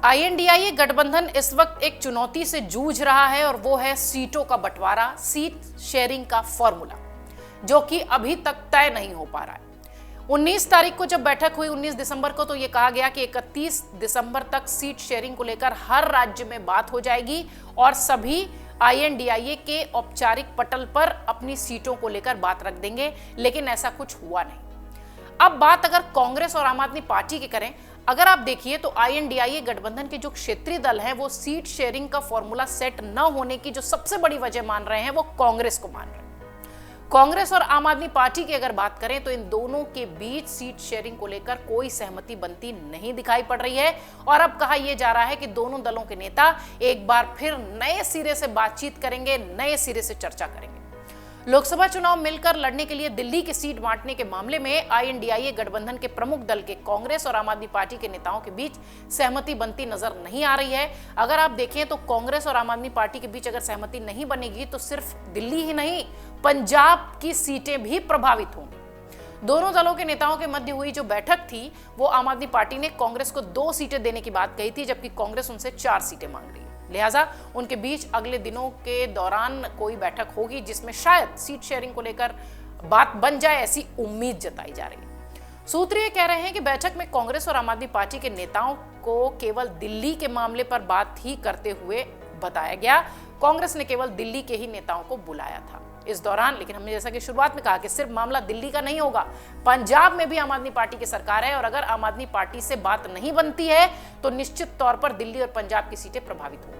INDIA गठबंधन इस वक्त एक चुनौती से जूझ रहा है और वो है सीटों का बंटवारा, सीट शेयरिंग का फॉर्मूला, जो कि अभी तक तय नहीं हो पा रहा है। 19 तारीख को जब बैठक हुई 19 दिसंबर को, तो ये कहा गया कि 31 दिसंबर तक सीट शेयरिंग को लेकर हर राज्य में बात हो जाएगी और सभी आईएनडीआईए के औपचारिक पटल पर अपनी सीटों को लेकर बात रख देंगे, लेकिन ऐसा कुछ हुआ नहीं। अब बात अगर कांग्रेस और आम आदमी पार्टी की करें, अगर आप देखिए तो आईएनडीआईए गठबंधन के जो क्षेत्रीय दल हैं वो सीट शेयरिंग का फॉर्मूला सेट न होने की जो सबसे बड़ी वजह मान रहे हैं वो कांग्रेस को मान रहे हैं। कांग्रेस और आम आदमी पार्टी की अगर बात करें तो इन दोनों के बीच सीट शेयरिंग को लेकर कोई सहमति बनती नहीं दिखाई पड़ रही है और अब कहा यह जा रहा है कि दोनों दलों के नेता एक बार फिर नए सिरे से बातचीत करेंगे, नए सिरे से चर्चा करेंगे। लोकसभा चुनाव मिलकर लड़ने के लिए दिल्ली की सीट बांटने के मामले में आईएनडीआईए गठबंधन के प्रमुख दल के कांग्रेस और आम आदमी पार्टी के नेताओं के बीच सहमति बनती नजर नहीं आ रही है। अगर आप देखें तो कांग्रेस और आम आदमी पार्टी के बीच अगर सहमति नहीं बनेगी तो सिर्फ दिल्ली ही नहीं, पंजाब की सीटें भी प्रभावित होंगी। दोनों दलों के नेताओं के मध्य हुई जो बैठक थी वो आम आदमी पार्टी ने कांग्रेस को 2 सीटें देने की बात कही थी, जबकि कांग्रेस उनसे 4 सीटें मांग रही है। लिहाजा उनके बीच अगले दिनों के दौरान कोई बैठक होगी जिसमें शायद सीट शेयरिंग को लेकर बात बन जाए, ऐसी उम्मीद जताई जा रही है। सूत्र ये कह रहे हैं कि बैठक में कांग्रेस और आम आदमी पार्टी के नेताओं को केवल दिल्ली के मामले पर बात ही करते हुए बताया गया। कांग्रेस ने केवल दिल्ली के ही नेताओं को बुलाया था इस दौरान, लेकिन हमने जैसा कि शुरुआत में कहा कि सिर्फ मामला दिल्ली का नहीं होगा, पंजाब में भी आम आदमी पार्टी की सरकार है और अगर आम आदमी पार्टी से बात नहीं बनती है तो निश्चित तौर पर दिल्ली और पंजाब की सीटें प्रभावित होंगी।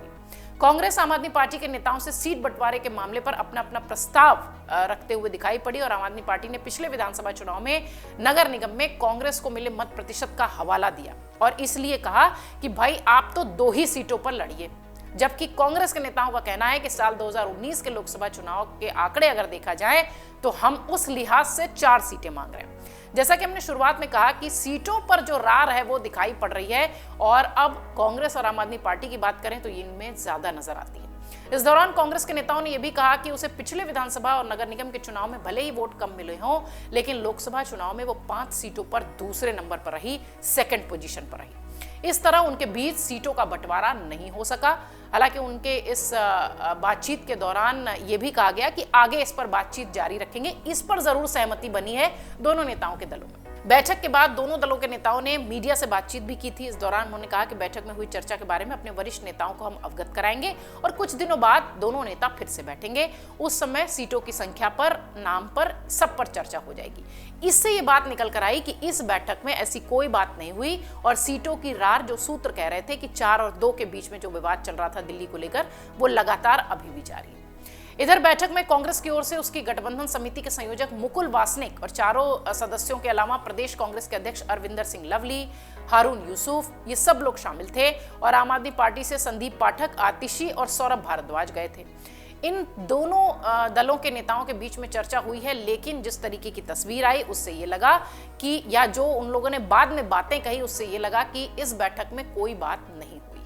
कांग्रेस आम आदमी पार्टी के नेताओं से सीट बंटवारे के मामले पर अपना अपना प्रस्ताव रखते हुए दिखाई पड़ी और आम आदमी पार्टी ने पिछले विधानसभा चुनाव में नगर निगम में कांग्रेस को मिले मत प्रतिशत का हवाला दिया और इसलिए कहा कि भाई आप तो 2 ही सीटों पर लड़िए, जबकि कांग्रेस के नेताओं का कहना है कि साल 2019 के लोकसभा चुनाव के आंकड़े अगर देखा जाए तो हम उस लिहाज से 4 सीटें मांग रहे हैं। जैसा कि हमने शुरुआत में कहा कि सीटों पर जो रार है वो दिखाई पड़ रही है और अब कांग्रेस और आम आदमी पार्टी की बात करें तो इनमें ज्यादा नजर आती है। इस दौरान कांग्रेस के नेताओं ने यह भी कहा कि उसे पिछले विधानसभा और नगर निगम के चुनाव में भले ही वोट कम मिले हों, लेकिन लोकसभा चुनाव में वो 5 सीटों पर दूसरे नंबर पर रही, 2nd पोजीशन पर रही। इस तरह उनके बीच सीटों का बंटवारा नहीं हो सका। हालांकि उनके इस बातचीत के दौरान यह भी कहा गया कि आगे इस पर बातचीत जारी रखेंगे। इस पर जरूर सहमति बनी है दोनों नेताओं के दलों में। बैठक के बाद दोनों दलों के नेताओं ने मीडिया से बातचीत भी की थी। इस दौरान उन्होंने कहा कि बैठक में हुई चर्चा के बारे में अपने वरिष्ठ नेताओं को हम अवगत कराएंगे और कुछ दिनों बाद दोनों नेता फिर से बैठेंगे। उस समय सीटों की संख्या पर, नाम पर, सब पर चर्चा हो जाएगी। इससे ये बात निकल कर आई कि इस बैठक में ऐसी कोई बात नहीं हुई और सीटों की रार जो सूत्र कह रहे थे कि 4 और 2 के बीच में जो विवाद चल रहा था दिल्ली को लेकर, वो लगातार अभी भी जारी है। इधर बैठक में कांग्रेस की ओर से उसकी गठबंधन समिति के संयोजक मुकुल वासनिक और 4 सदस्यों के अलावा प्रदेश कांग्रेस के अध्यक्ष अरविंदर सिंह लवली, हारून यूसुफ, ये सब लोग शामिल थे और आम आदमी पार्टी से संदीप पाठक, आतिशी और सौरभ भारद्वाज गए थे। इन दोनों दलों के नेताओं के बीच में चर्चा हुई है, लेकिन जिस तरीके की तस्वीर आई उससे ये लगा कि, या जो उन लोगों ने बाद में बातें कही उससे ये लगा कि इस बैठक में कोई बात नहीं हुई है।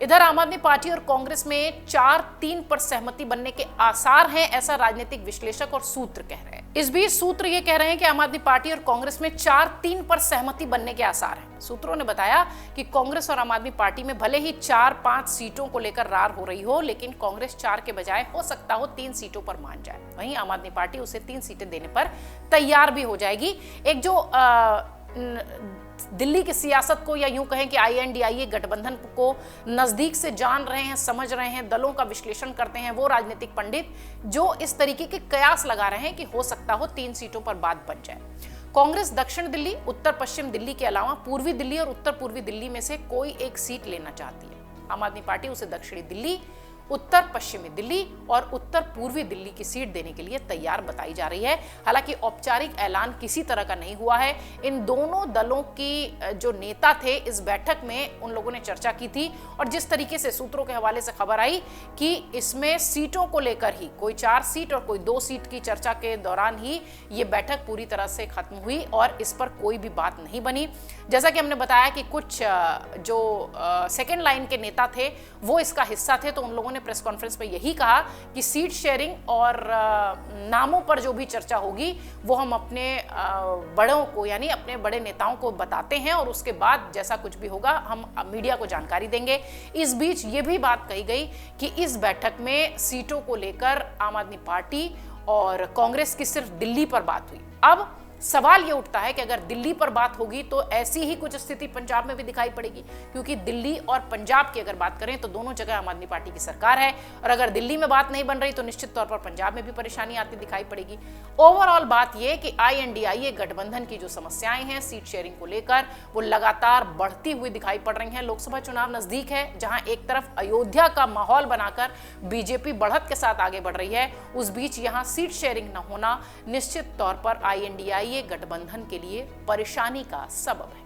इधर आम आदमी पार्टी और कांग्रेस में 4-3 पर सहमति बनने के आसार हैं, ऐसा राजनीतिक विश्लेषक और सूत्र कह रहे हैं। इस बीच सूत्र ये कह रहे हैं कि आम आदमी पार्टी और कांग्रेस में 4-3 पर सहमति बनने के आसार हैं। सूत्रों ने बताया कि कांग्रेस और आम आदमी पार्टी में भले ही 4-5 सीटों को लेकर रार हो रही हो, लेकिन कांग्रेस 4 के बजाय हो सकता हो 3 सीटों पर मान जाए। वहीं आम आदमी पार्टी उसे 3 सीटें देने पर तैयार भी हो जाएगी। एक जो दिल्ली की सियासत को, या यूं कहें कि आईएनडीआईए गठबंधन को नजदीक से जान रहे हैं, समझ रहे हैं, दलों का विश्लेषण करते हैं वो राजनीतिक पंडित, जो इस तरीके के कयास लगा रहे हैं कि हो सकता हो 3 सीटों पर बात बन जाए। कांग्रेस दक्षिण दिल्ली, उत्तर पश्चिम दिल्ली के अलावा पूर्वी दिल्ली और उत्तर पूर्वी दिल्ली में से कोई एक सीट लेना चाहती है। आम आदमी पार्टी उसे दक्षिणी दिल्ली, उत्तर पश्चिमी दिल्ली और उत्तर पूर्वी दिल्ली की सीट देने के लिए तैयार बताई जा रही है। हालांकि औपचारिक ऐलान किसी तरह का नहीं हुआ है। इन दोनों दलों की जो नेता थे इस बैठक में उन लोगों ने चर्चा की थी और जिस तरीके से सूत्रों के हवाले से खबर आई कि इसमें सीटों को लेकर ही कोई 4 सीट और कोई 2 सीट की चर्चा के दौरान ही ये बैठक पूरी तरह से खत्म हुई और इस पर कोई भी बात नहीं बनी। जैसा कि हमने बताया कि कुछ जो 2nd लाइन के नेता थे वो इसका हिस्सा थे, तो उन लोगों ने ने प्रेस कॉन्फ्रेंस में यही कहा कि सीट शेयरिंग और नामों पर जो भी चर्चा होगी वो हम अपने बड़ों को यानी अपने बड़े नेताओं को बताते हैं और उसके बाद जैसा कुछ भी होगा हम मीडिया को जानकारी देंगे। इस बीच ये भी बात कही गई कि इस बैठक में सीटों को लेकर आम आदमी पार्टी और कांग्रेस की सिर्फ दिल्ली पर बात हुई। अब सवाल ये उठता है कि अगर दिल्ली पर बात होगी तो ऐसी ही कुछ स्थिति पंजाब में भी दिखाई पड़ेगी, क्योंकि दिल्ली और पंजाब की अगर बात करें तो दोनों जगह आम आदमी पार्टी की सरकार है और अगर दिल्ली में बात नहीं बन रही तो निश्चित तौर पर पंजाब में भी परेशानी आती दिखाई पड़ेगी। ओवरऑल बात यह कि INDIA गठबंधन की जो समस्याएं हैं सीट शेयरिंग को लेकर वो लगातार बढ़ती हुई दिखाई पड़ रही हैं। लोकसभा चुनाव नजदीक है, जहां एक तरफ अयोध्या का माहौल बनाकर बीजेपी बढ़त के साथ आगे बढ़ रही है, उस बीच यहां सीट शेयरिंग न होना निश्चित तौर पर INDIA गठबंधन के लिए परेशानी का सबब है।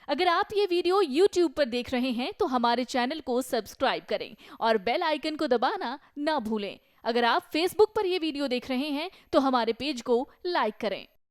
अगर आप ये वीडियो YouTube पर देख रहे हैं तो हमारे चैनल को सब्सक्राइब करें और बेल आइकन को दबाना ना भूलें। अगर आप Facebook पर ये वीडियो देख रहे हैं तो हमारे पेज को लाइक करें।